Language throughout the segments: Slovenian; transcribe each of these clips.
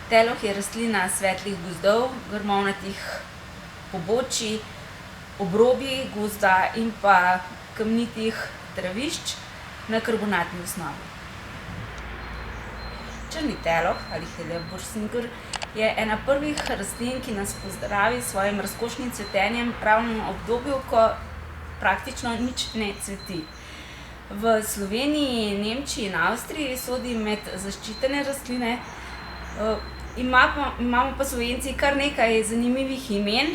Teloh je rastlina svetlih gozdov, grmovnatih pobočij, obrobij gozda in pa kamnitih travišč na karbonatni osnovi. Črni teloh ali Heliobor singor je ena prvih rastlin, ki nas pozdravi s svojim razkošnim cvetenjem ravno v obdobju, ko praktično nič ne cveti. V Sloveniji, Nemčiji in Avstriji sodi med zaščitene rastline. Imamo pa Slovenci kar nekaj zanimivih imen,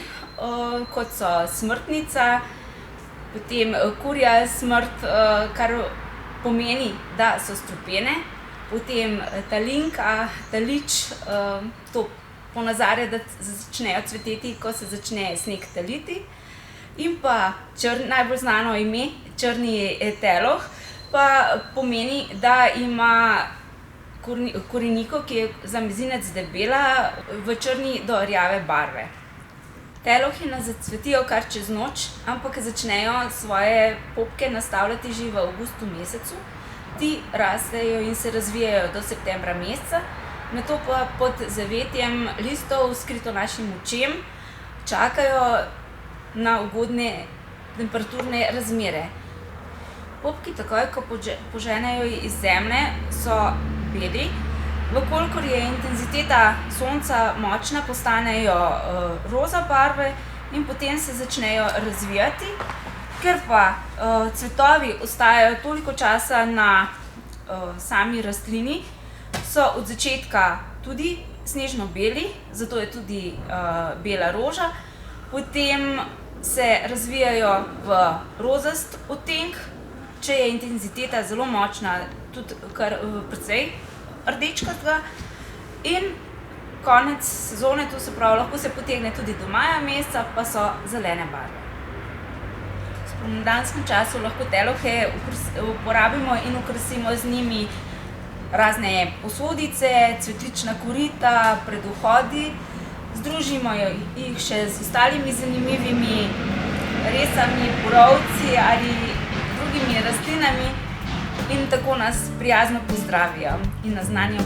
kot so smrtnica, potem kurja smrt, kar pomeni, da so strupene, potem talinka, talič, to ponazarja, da začnejo cveteti, ko se začne sneg taliti. In pa najbolj znano ime, črni teloh, pa pomeni, da ima koreniko, ki je za mezinec debela, v črni do rjave barve. Telohi ne zacvetijo kar čez noč, ampak začnejo svoje popke nastavljati že v avgustu mesecu. Ti rastejo in se razvijajo do septembra meseca, nato pa pod zavetjem listov, skrito našim očem, čakajo na ugodne temperaturne razmere. Popki takoj, ko poženejo iz zemlje, so beli, v kolikor je intenziteta sonca močna, postanejo roza barve in potem se začnejo razvijati. Ker pa cvetovi ostajajo toliko časa na sami rastlini, so od začetka tudi snežno beli, zato je tudi bela roža, potem se razvijajo v rozast odtenek, če je intenziteta zelo močna, tudi kar precej rdečkasta, in konec sezone, to se pravi, lahko se potegne tudi do maja meseca, pa so zelene barve. V spomladanskem času lahko telohe uporabimo in okrasimo z njimi razne posodice, cvetlična korita pred vhodi. Združimo jih še z ostalimi zanimivimi resami, borovci ali drugimi rastlinami in tako nas prijazno pozdravijo in naznanijo